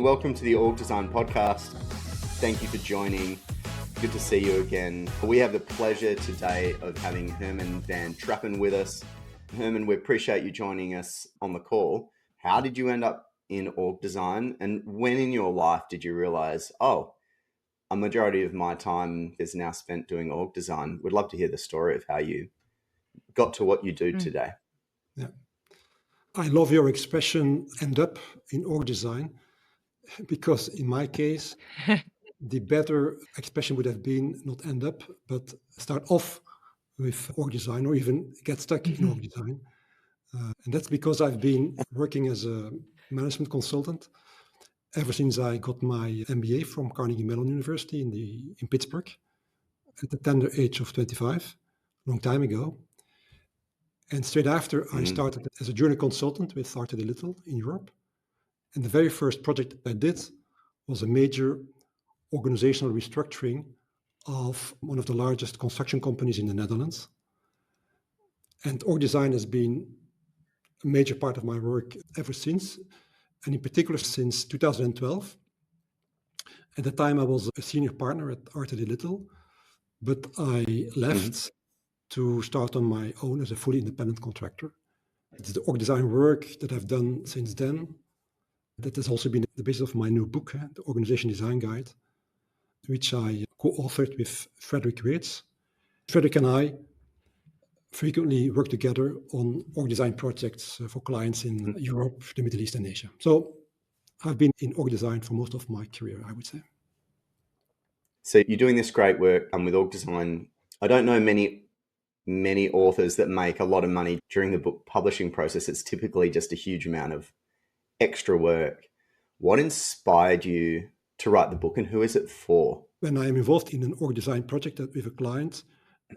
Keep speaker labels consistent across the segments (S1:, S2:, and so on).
S1: Welcome to the Org Design Podcast. Thank you for joining. Good to see you again. We have the pleasure today of having Herman Vantrappen with us. Herman, we appreciate you joining us on the call. How did you end up in org design, and when in your life did you realize, a majority of my time is now spent doing org design? We'd love to hear the story of how you got to what you do today.
S2: Yeah, I love your expression, end up in org design, because in my case, the better expression would have been not end up, but start off with org design or even get stuck in org design. And that's because I've been working as a management consultant ever since I got my MBA from Carnegie Mellon University in Pittsburgh at the tender age of 25, a long time ago. And straight after, I started as a junior consultant with Started a Little in Europe. And the very first project I did was a major organizational restructuring of one of the largest construction companies in the Netherlands. And org design has been a major part of my work ever since, and in particular since 2012. At the time, I was a senior partner at Started a Little, but I left to start on my own as a fully independent contractor. It's the org design work that I've done since then. That has also been the basis of my new book, the Organization Design Guide, which I co-authored with Frederick Weerts. Frederick and I frequently work together on org design projects for clients in Europe, the Middle East, and Asia. So I've been in org design for most of my career, I would say.
S1: So you're doing this great work with org design. I don't know many authors that make a lot of money during the book publishing process. It's typically just a huge amount of extra work. What inspired you to write the book, and who is it for?
S2: When I am involved in an org design project with a client,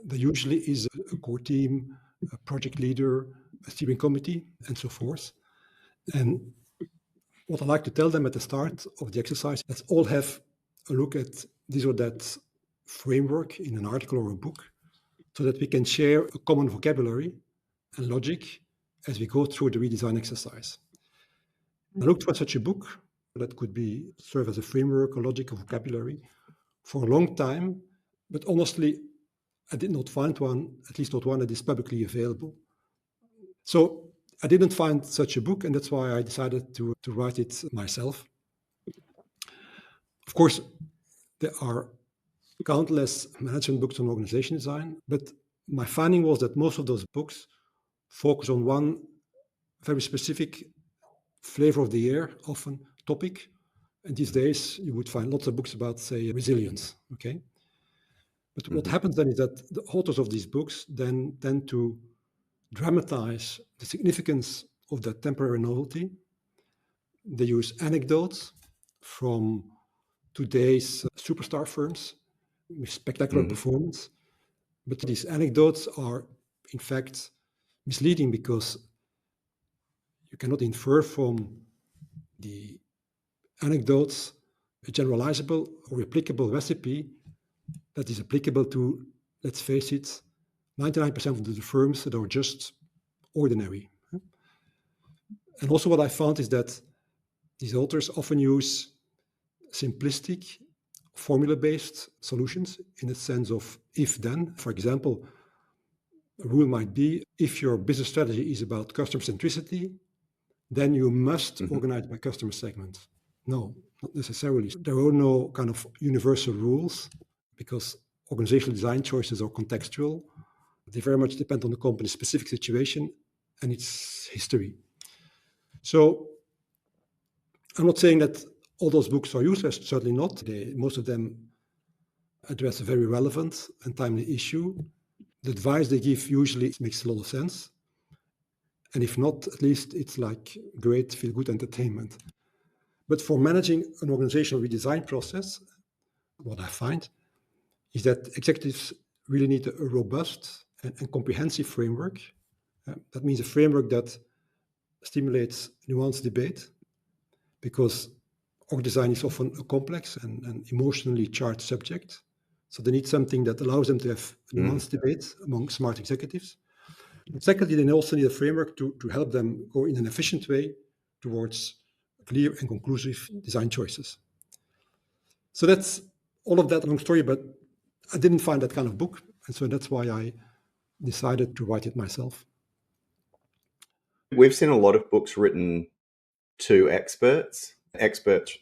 S2: there usually is a core team, a project leader, a steering committee, and so forth. And what I like to tell them at the start of the exercise, let's all have a look at this or that framework in an article or a book, so that we can share a common vocabulary and logic as we go through the redesign exercise. I looked for such a book that could serve as a framework, a logic, a vocabulary for a long time, but honestly, I did not find one, at least not one that is publicly available. So I didn't find such a book, and that's why I decided to write it myself. Of course, there are countless management books on organization design, but my finding was that most of those books focus on one very specific flavor of the year, often topic. And these days, you would find lots of books about, say, resilience, okay? But what happens then is that the authors of these books then tend to dramatize the significance of that temporary novelty. They use anecdotes from today's superstar firms with spectacular performance. But these anecdotes are, in fact, misleading because you cannot infer from the anecdotes a generalizable or applicable recipe that is applicable to, let's face it, 99% of the firms that are just ordinary. And also what I found is that these authors often use simplistic, formula-based solutions in the sense of if-then. For example, a rule might be, if your business strategy is about customer centricity, then you must organize by customer segment. No, not necessarily. There are no kind of universal rules because organizational design choices are contextual. They very much depend on the company's specific situation and its history. So I'm not saying that all those books are useless, certainly not. Most of them address a very relevant and timely issue. The advice they give usually makes a lot of sense. And if not, at least it's like great feel-good entertainment. But for managing an organizational redesign process, what I find is that executives really need a robust and comprehensive framework. That means a framework that stimulates nuanced debate, because org design is often a complex and emotionally charged subject. So they need something that allows them to have nuanced debate among smart executives. And secondly, they also need a framework to help them go in an efficient way towards clear and conclusive design choices. So that's all of that long story, but I didn't find that kind of book. And so that's why I decided to write it myself.
S1: We've seen a lot of books written to experts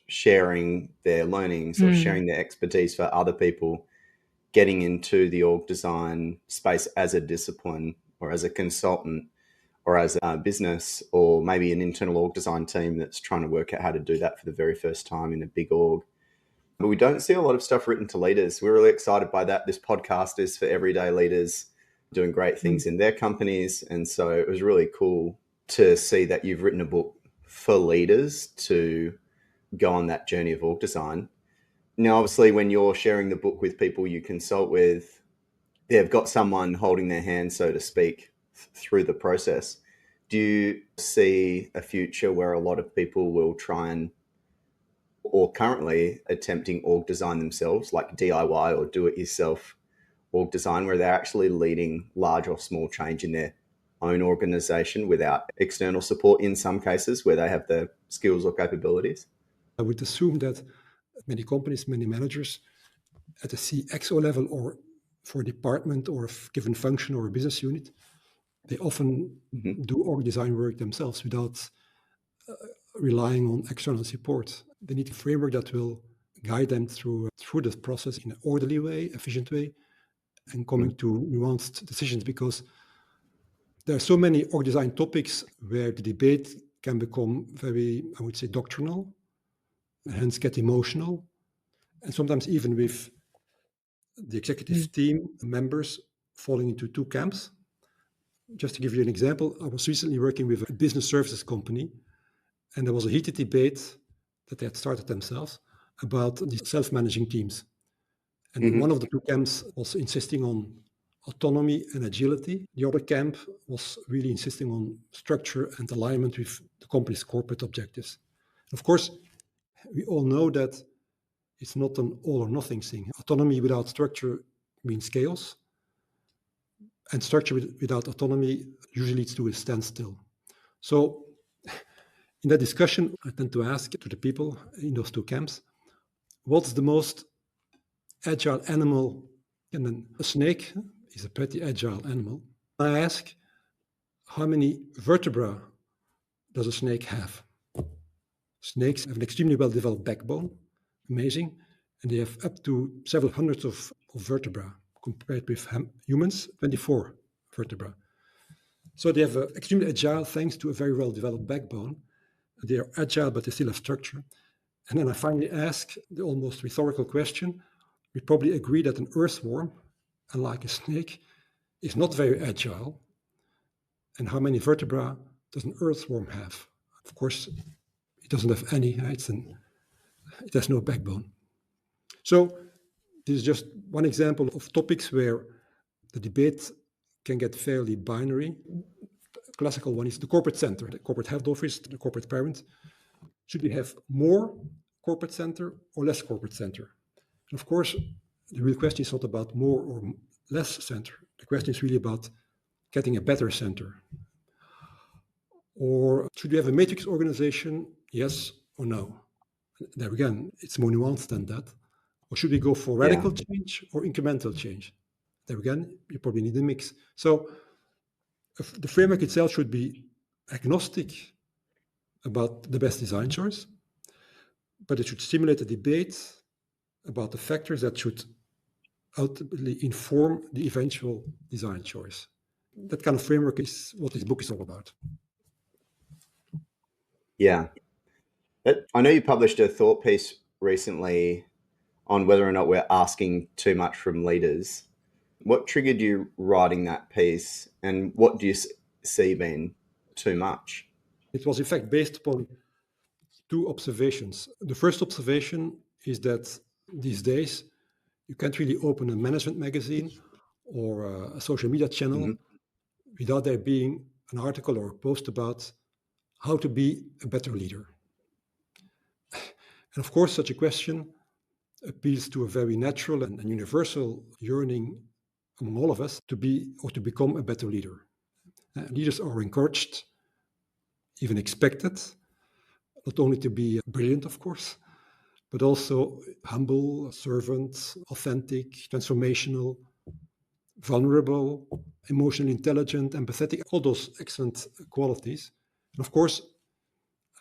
S1: sharing their learnings or sharing their expertise for other people getting into the org design space as a discipline or as a consultant or as a business or maybe an internal org design team that's trying to work out how to do that for the very first time in a big org. But we don't see a lot of stuff written to leaders. We're really excited by that. This podcast is for everyday leaders doing great things in their companies. And so it was really cool to see that you've written a book for leaders to go on that journey of org design. Now, obviously, when you're sharing the book with people you consult with, they've got someone holding their hand, so to speak, through the process. Do you see a future where a lot of people will try and, or currently attempting org design themselves, like DIY or do-it-yourself org design, where they're actually leading large or small change in their own organization without external support in some cases where they have the skills or capabilities?
S2: I would assume that many companies, many managers at the CXO level or for a department or a given function or a business unit, they often do org design work themselves without relying on external support. They need a framework that will guide them through this process in an orderly way, efficient way, and coming to nuanced decisions, because there are so many org design topics where the debate can become very, I would say, doctrinal, and hence get emotional, and sometimes even with the executive team members falling into two camps. Just to give you an example, I was recently working with a business services company, and there was a heated debate that they had started themselves about the self-managing teams. And one of the two camps was insisting on autonomy and agility. The other camp was really insisting on structure and alignment with the company's corporate objectives. Of course, we all know that it's not an all or nothing thing. Autonomy without structure means chaos, and structure without autonomy usually leads to a standstill. So in that discussion, I tend to ask to the people in those two camps, what's the most agile animal? And then a snake is a pretty agile animal. I ask, how many vertebrae does a snake have? Snakes have an extremely well-developed backbone, amazing, and they have up to several hundreds of vertebrae compared with humans, 24 vertebrae. So they have extremely agile thanks to a very well-developed backbone. They are agile, but they still have structure. And then I finally ask the almost rhetorical question. We probably agree that an earthworm, unlike a snake, is not very agile. And how many vertebrae does an earthworm have? Of course, it doesn't have any. It has no backbone. So this is just one example of topics where the debate can get fairly binary. The classical one is the corporate center, the corporate head office, the corporate parent. Should we have more corporate center or less corporate center? And of course, the real question is not about more or less center. The question is really about getting a better center. Or should we have a matrix organization? Yes or no? There again, it's more nuanced than that. Or should we go for radical change or incremental change? There again, you probably need a mix. So the framework itself should be agnostic about the best design choice, but it should stimulate a debate about the factors that should ultimately inform the eventual design choice. That kind of framework is what this book is all about.
S1: Yeah. I know you published a thought piece recently on whether or not we're asking too much from leaders. What triggered you writing that piece, and what do you see being too much?
S2: It was in fact based upon two observations. The first observation is that these days you can't really open a management magazine or a social media channel without there being an article or a post about how to be a better leader. And of course, such a question appeals to a very natural and universal yearning among all of us to be or to become a better leader. Leaders are encouraged, even expected, not only to be brilliant, of course, but also humble, servant, authentic, transformational, vulnerable, emotionally intelligent, empathetic, all those excellent qualities. And of course,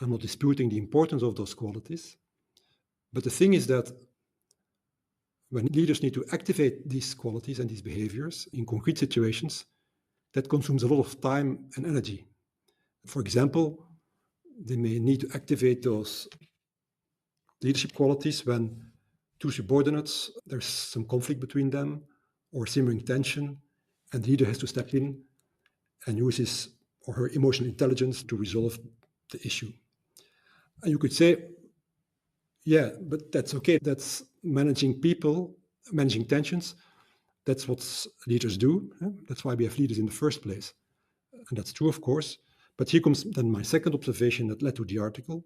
S2: I'm not disputing the importance of those qualities. But the thing is that when leaders need to activate these qualities and these behaviors in concrete situations, that consumes a lot of time and energy. For example, they may need to activate those leadership qualities when two subordinates, there's some conflict between them or simmering tension, and the leader has to step in and use his or her emotional intelligence to resolve the issue. And you could say, yeah, but that's okay. That's managing people, managing tensions. That's what leaders do. That's why we have leaders in the first place. And that's true, of course. But here comes then my second observation that led to the article.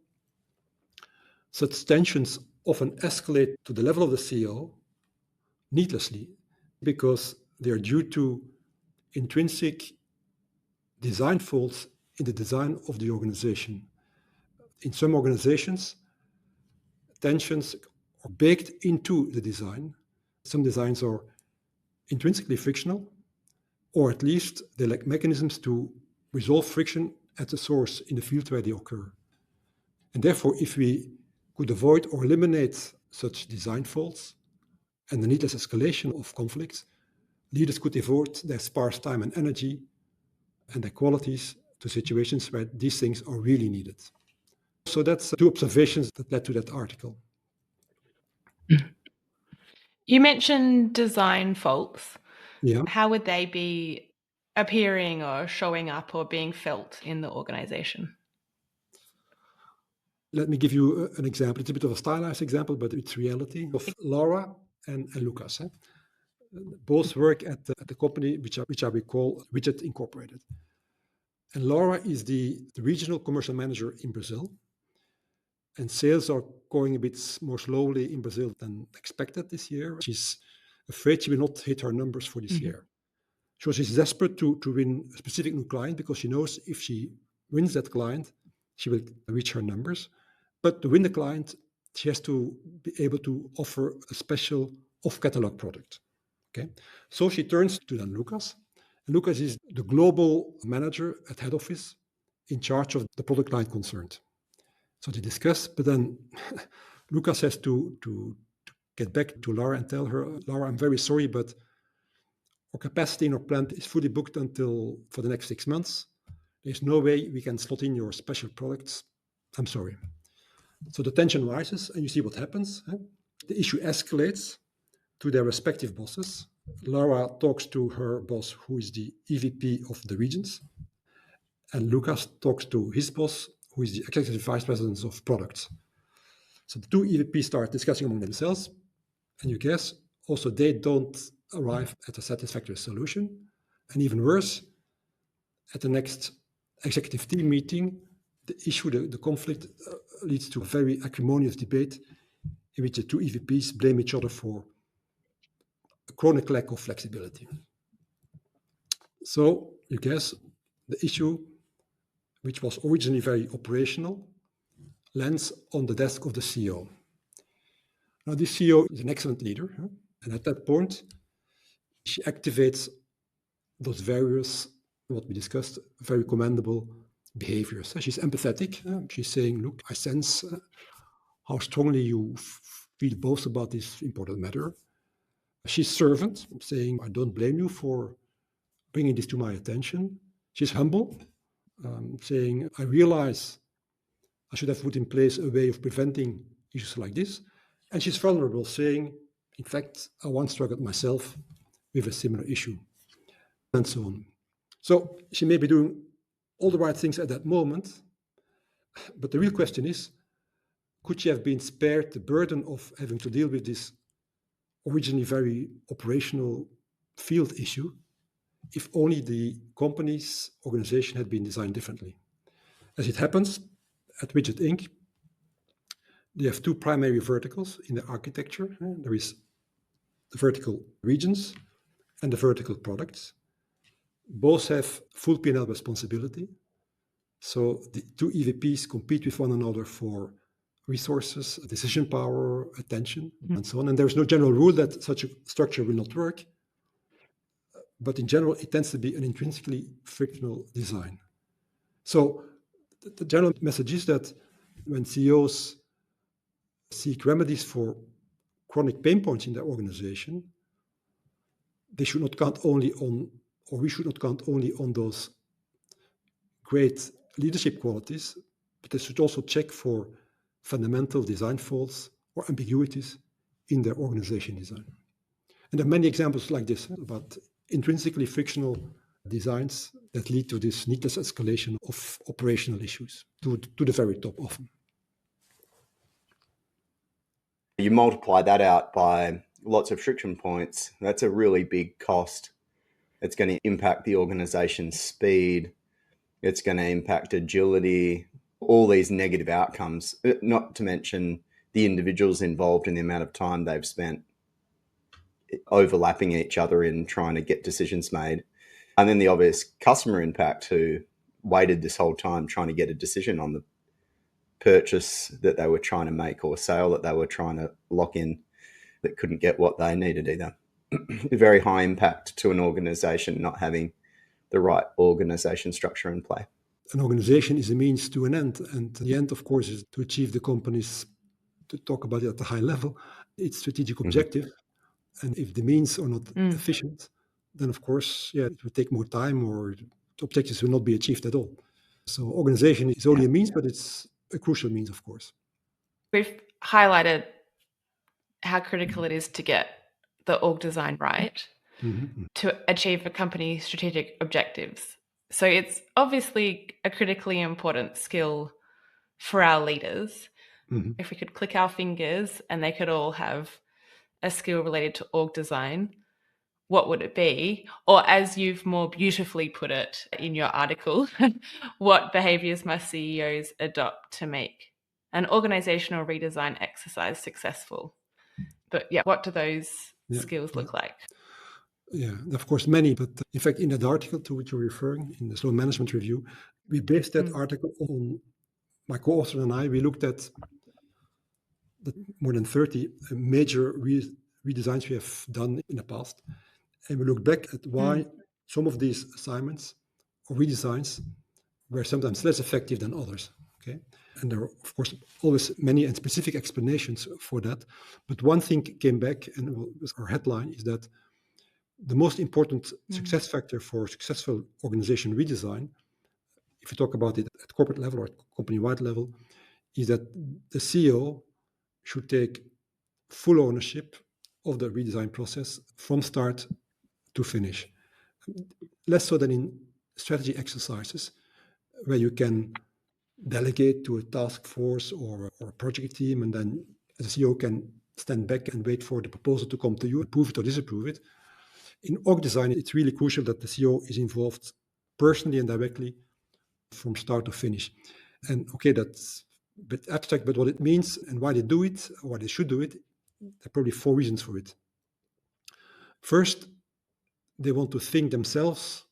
S2: Such tensions often escalate to the level of the CEO needlessly because they are due to intrinsic design faults in the design of the organization. In some organizations, tensions are baked into the design. Some designs are intrinsically frictional, or at least they lack mechanisms to resolve friction at the source in the field where they occur. And therefore, if we could avoid or eliminate such design faults and the needless escalation of conflicts, leaders could devote their sparse time and energy and their qualities to situations where these things are really needed. So that's two observations that led to that article.
S3: You mentioned design faults.
S2: Yeah.
S3: How would they be appearing or showing up or being felt in the organization?
S2: Let me give you an example. It's a bit of a stylized example, but it's reality of Laura and Lucas. Both work at the company which I will call Widget Incorporated. And Laura is the regional commercial manager in Brazil. And sales are going a bit more slowly in Brazil than expected this year. She's afraid she will not hit her numbers for this year. So she's desperate to win a specific new client because she knows if she wins that client, she will reach her numbers. But to win the client, she has to be able to offer a special off-catalog product. Okay, so she turns to then Lucas. And Lucas is the global manager at head office in charge of the product line concerned. So they discuss, but then Lucas has to get back to Laura and tell her, Laura, I'm very sorry, but our capacity in our plant is fully booked for the next 6 months. There's no way we can slot in your special products. I'm sorry. So the tension rises and you see what happens. The issue escalates to their respective bosses. Laura talks to her boss, who is the EVP of the regions. And Lucas talks to his boss, who is the executive vice president of products. So the two EVPs start discussing among themselves. And you guess, also they don't arrive at a satisfactory solution. And even worse, at the next executive team meeting, the issue, the conflict leads to a very acrimonious debate in which the two EVPs blame each other for a chronic lack of flexibility. So you guess the issue, which was originally very operational, lands on the desk of the CEO. Now this CEO is an excellent leader, and at that point, she activates those various, what we discussed, very commendable behaviors. She's empathetic. She's saying, look, I sense how strongly you feel both about this important matter. She's servant, saying, I don't blame you for bringing this to my attention. She's humble, saying, I realize I should have put in place a way of preventing issues like this. And she's vulnerable, saying, in fact, I once struggled myself with a similar issue, and so on. So she may be doing all the right things at that moment, but the real question is, could she have been spared the burden of having to deal with this originally very operational field issue if only the company's organization had been designed differently? As it happens, at Widget Inc., they have two primary verticals in the architecture. There is the vertical regions and the vertical products. Both have full P&L responsibility. So the two EVPs compete with one another for resources, decision power, attention, and so on. And there's no general rule that such a structure will not work. But in general, it tends to be an intrinsically frictional design. So the general message is that when CEOs seek remedies for chronic pain points in their organization, they should not count only on, or we should not count only on those great leadership qualities, but they should also check for fundamental design faults or ambiguities in their organization design. And there are many examples like this about intrinsically frictional designs that lead to this needless escalation of operational issues to the very top often.
S1: You multiply that out by lots of friction points, that's a really big cost. It's going to impact the organization's speed. It's going to impact agility, all these negative outcomes, not to mention the individuals involved and the amount of time they've spent overlapping each other in trying to get decisions made. And then the obvious customer impact who waited this whole time trying to get a decision on the purchase that they were trying to make or sale that they were trying to lock in that couldn't get what they needed either. Very high impact to an organization not having the right organization structure in play.
S2: An organization is a means to an end, and the end, of course, is to achieve the company's, to talk about it at a high level, its strategic objective. And if the means are not efficient, then of course, it will take more time or the objectives will not be achieved at all. So organization is only a means, but it's a crucial means, of course.
S3: We've highlighted how critical it is to get the org design right to achieve a company's strategic objectives. So it's obviously a critically important skill for our leaders. If we could click our fingers and they could all have a skill related to org design, what would it be? Or as you've more beautifully put it in your article, what behaviors must CEOs adopt to make an organizational redesign exercise successful? But what do those skills look like?
S2: Yeah, of course, many. But in fact, in that article to which you're referring, in the Sloan Management Review, we based that article on, my co-author and I, we looked at the more than 30 major redesigns we have done in the past. And we looked back at why some of these assignments or redesigns were sometimes less effective than others. Okay, and there are, of course, always many and specific explanations for that. But one thing came back, and our headline is that the most important success factor for successful organization redesign, if you talk about it at corporate level or at company-wide level, is that the CEO should take full ownership of the redesign process from start to finish. Less so than in strategy exercises, where you can delegate to a task force or a project team, and then the CEO can stand back and wait for the proposal to come to you, approve it or disapprove it. In org design, it's really crucial that the CEO is involved personally and directly from start to finish. And okay, that's a bit abstract, but what it means and why they do it, or why they should do it, there are probably 4 reasons for it. First, they want to think themselves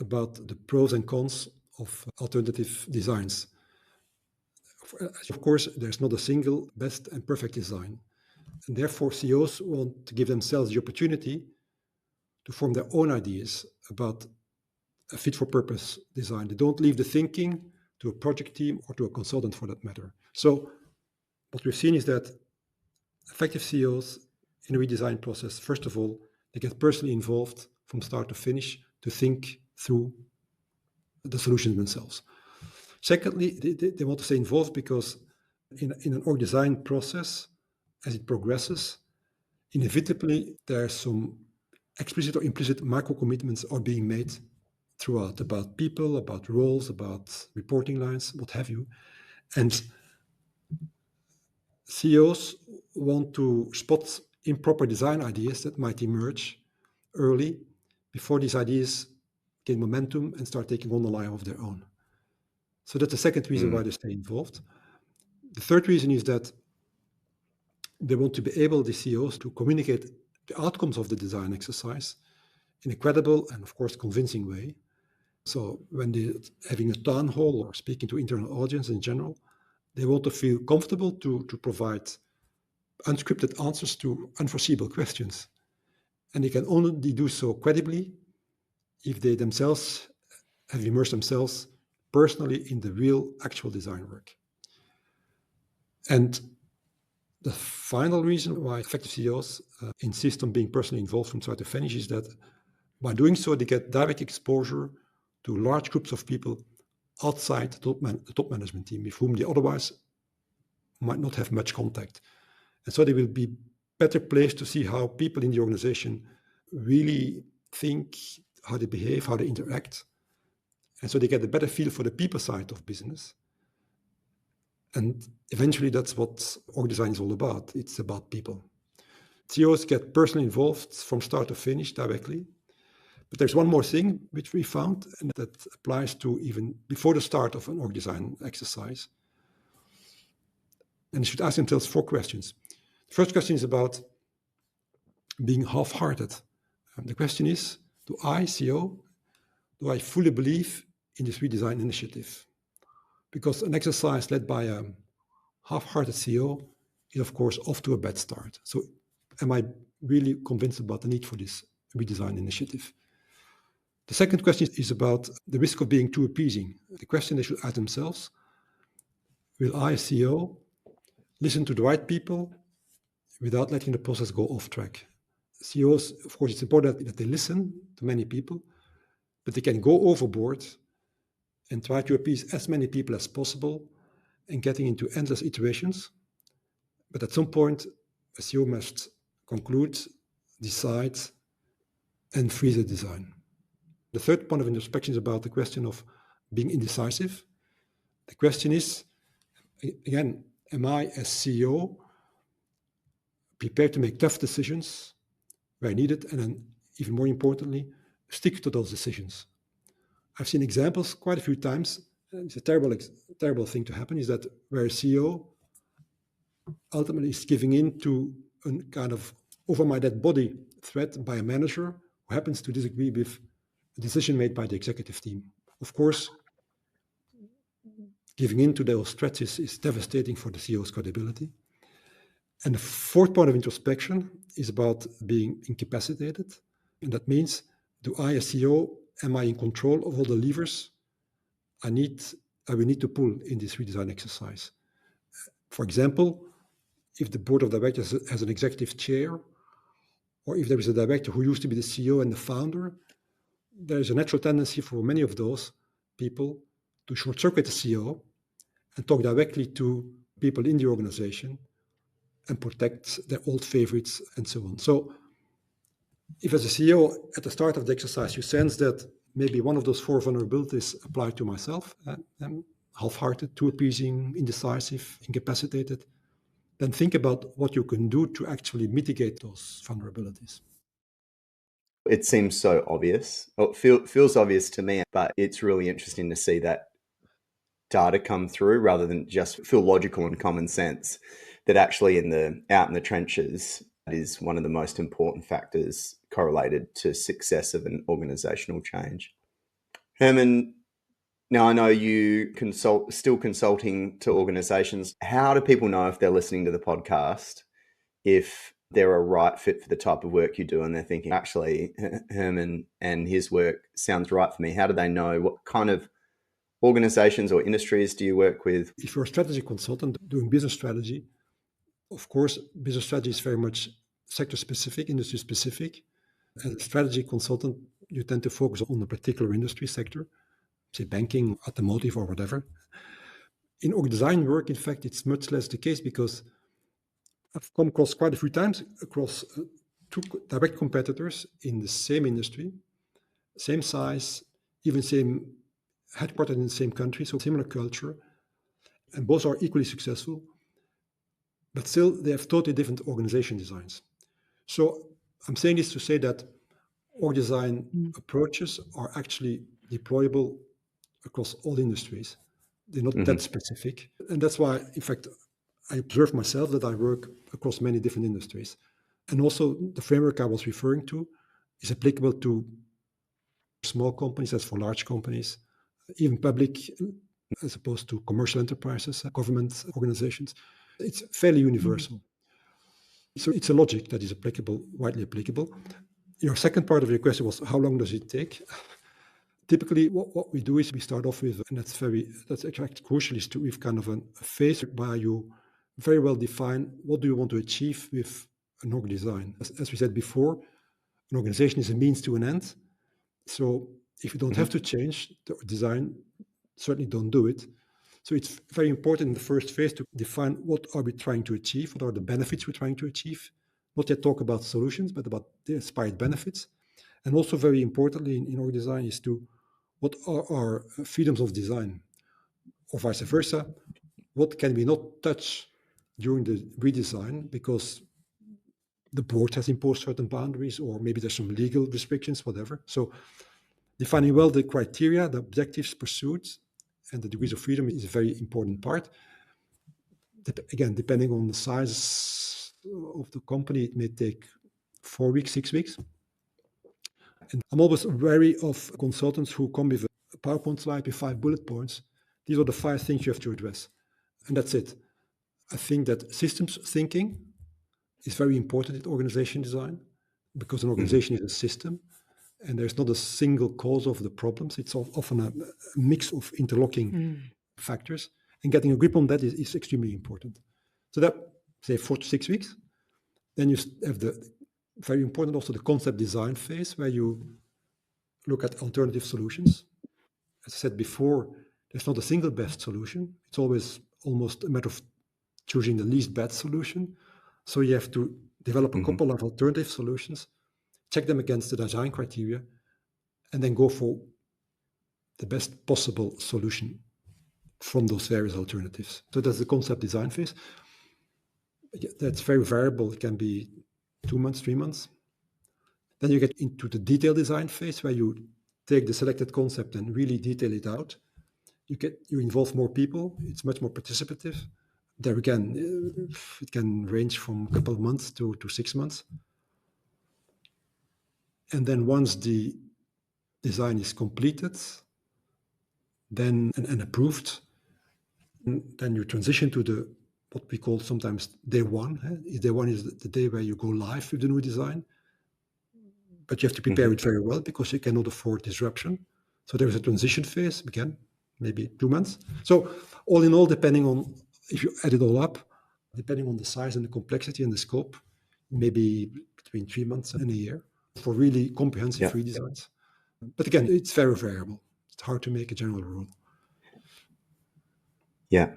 S2: about the pros and cons of alternative designs. Of course, there's not a single best and perfect design. And therefore, CEOs want to give themselves the opportunity to form their own ideas about a fit-for-purpose design. They don't leave the thinking to a project team or to a consultant for that matter. So what we've seen is that effective CEOs in the redesign process, first of all, they get personally involved from start to finish to think through the solutions themselves. Secondly, they want to stay involved because in an org design process, as it progresses, inevitably there are some explicit or implicit micro commitments are being made throughout about people, about roles, about reporting lines, what have you. And CEOs want to spot improper design ideas that might emerge early before these ideas gain momentum and start taking on a life of their own. So that's the second reason why they stay involved. The third reason is that they want to be able, the CEOs, to communicate the outcomes of the design exercise in a credible and, of course, convincing way. So when they're having a town hall or speaking to internal audience in general, they want to feel comfortable to provide unscripted answers to unforeseeable questions. And they can only do so credibly if they themselves have immersed themselves personally in the real actual design work. And the final reason why effective CEOs insist on being personally involved from start to finish is that by doing so, they get direct exposure to large groups of people outside the top management team with whom they otherwise might not have much contact. And so they will be better placed to see how people in the organization really think, how they behave, how they interact. And so they get a better feel for the people side of business. And eventually that's what org design is all about. It's about people. CEOs get personally involved from start to finish directly. But there's one more thing which we found, and that applies to even before the start of an org design exercise. And they should ask themselves 4 questions. The first question is about being half-hearted. The question is, do I, CEO, do I fully believe in this redesign initiative? Because an exercise led by a half-hearted CEO is, of course, off to a bad start. So am I really convinced about the need for this redesign initiative? The second question is about the risk of being too appeasing. The question they should ask themselves, will I, as CEO, listen to the right people without letting the process go off track? CEOs, of course, it's important that they listen to many people, but they can go overboard and try to appease as many people as possible and getting into endless iterations. But at some point, a CEO must conclude, decide, and freeze the design. The third point of introspection is about the question of being indecisive. The question is, again, am I, as CEO, prepared to make tough decisions where needed, and then, even more importantly, stick to those decisions? I've seen examples quite a few times. It's a terrible thing to happen, is that where a CEO ultimately is giving in to a kind of over my dead body threat by a manager who happens to disagree with a decision made by the executive team. Of course, giving in to those threats is devastating for the CEO's credibility. And the fourth point of introspection is about being incapacitated. And that means, do I, as CEO, am I in control of all the levers I will need to pull in this redesign exercise? For example, if the board of directors has an executive chair, or if there is a director who used to be the CEO and the founder, there is a natural tendency for many of those people to short-circuit the CEO and talk directly to people in the organization and protect their old favorites and so on. So if as a CEO at the start of the exercise you sense that maybe one of those 4 vulnerabilities apply to myself, half-hearted, too appeasing, indecisive, incapacitated, then think about what you can do to actually mitigate those vulnerabilities.
S1: It seems so obvious. Well, it feels obvious to me, but it's really interesting to see that data come through rather than just feel logical and common sense, that actually out in the trenches is one of the most important factors correlated to success of an organizational change. Herman, now I know you still consulting to organizations. How do people know if they're listening to the podcast, if they're a right fit for the type of work you do and they're thinking, actually, Herman and his work sounds right for me? How do they know? What kind of organizations or industries do you work with?
S2: If you're a strategy consultant doing business strategy, of course, business strategy is very much sector-specific, industry-specific. As a strategy consultant, you tend to focus on a particular industry sector, say banking, automotive, or whatever. In org design work, in fact, it's much less the case, because I've come across quite a few times across 2 direct competitors in the same industry, same size, even same headquartered in the same country, so similar culture, and both are equally successful, but still they have totally different organization designs. So I'm saying this to say that org design approaches are actually deployable across all industries. They're not that specific. And that's why, in fact, I observe myself that I work across many different industries. And also the framework I was referring to is applicable to small companies as for large companies, even public as opposed to commercial enterprises, government organizations. It's fairly universal. So it's a logic that is applicable, widely applicable. Your second part of your question was, how long does it take? Typically, what we do is we start off with, and that's actually crucial, is to have kind of a phase where you very well define what do you want to achieve with an org design. As we said before, an organization is a means to an end. So if you don't have to change the design, certainly don't do it. So it's very important in the first phase to define what are we trying to achieve, what are the benefits we're trying to achieve. Not yet talk about solutions, but about the aspired benefits. And also very importantly in org design is to what are our freedoms of design, or vice versa. What can we not touch during the redesign because the board has imposed certain boundaries, or maybe there's some legal restrictions, whatever. So defining well the criteria, the objectives pursued, and the degrees of freedom is a very important part. Again, depending on the size of the company, it may take 4 weeks, 6 weeks. And I'm always wary of consultants who come with a PowerPoint slide with 5 bullet points. These are the 5 things you have to address. And that's it. I think that systems thinking is very important in organization design, because an organization is a system and there's not a single cause of the problems. It's often a mix of interlocking factors, and getting a grip on that is extremely important. So that, say, 4 to 6 weeks. Then you have the very important also the concept design phase, where you look at alternative solutions. As I said before, there's not a single best solution. It's always almost a matter of choosing the least bad solution. So you have to develop a couple of alternative solutions, check them against the design criteria, and then go for the best possible solution from those various alternatives. So that's the concept design phase. That's very variable. It can be 2 months, 3 months. Then you get into the detailed design phase, where you take the selected concept and really detail it out. You involve more people. It's much more participative. There again, it can range from a couple of months to 6 months. And then once the design is completed, then and approved, then you transition to what we call sometimes day one. Day one is the day where you go live with the new design, but you have to prepare it very well because you cannot afford disruption. So there is a transition phase, again, maybe 2 months. So all in all, depending on, if you add it all up, depending on the size and the complexity and the scope, maybe between 3 months and a year for really comprehensive redesigns. But again, it's very variable. It's hard to make a general rule.
S1: Yeah.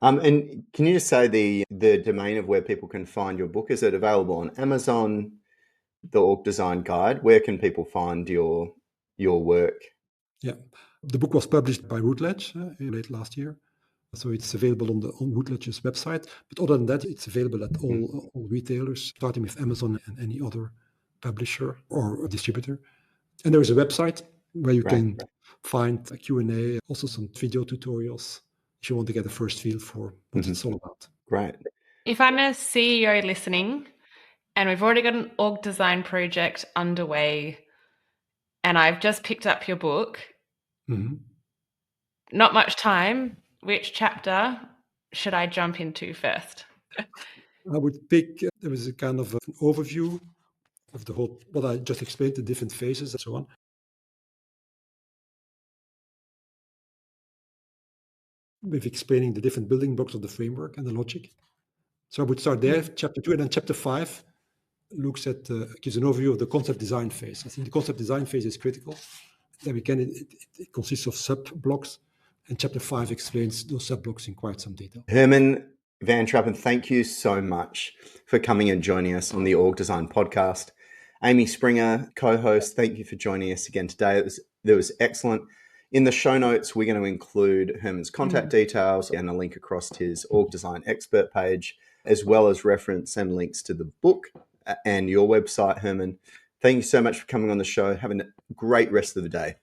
S1: And can you just say the domain of where people can find your book? Is it available on Amazon, the Org Design Guide? Where can people find your work?
S2: Yeah, the book was published by Routledge late last year. So it's available on Routledge's website. But other than that, it's available at all retailers, starting with Amazon and any other publisher or distributor. And there is a website where you can find a Q&A, also some video tutorials, if you want to get a first feel for what it's all about.
S1: Great.
S3: If I'm a CEO listening and we've already got an org design project underway and I've just picked up your book, not much time, which chapter should I jump into first?
S2: I would pick, there was a kind of an overview of the whole, what I just explained, the different phases and so on. With explaining the different building blocks of the framework and the logic. So I would start there, chapter 2, and then chapter 5 looks at, gives an overview of the concept design phase. I think the concept design phase is critical. Then it consists of sub-blocks, and chapter 5 explains those sub-blocks in quite some detail.
S1: Herman Vantrappen, thank you so much for coming and joining us on the Org Design podcast. Amy Springer, co-host, thank you for joining us again today. That was excellent. In the show notes, we're going to include Herman's contact details and a link across to his Org Design expert page, as well as reference and links to the book and your website, Herman. Thank you so much for coming on the show. Have a great rest of the day.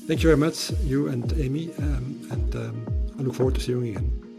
S2: Thank you very much, you and Amy, and I look forward to seeing you again.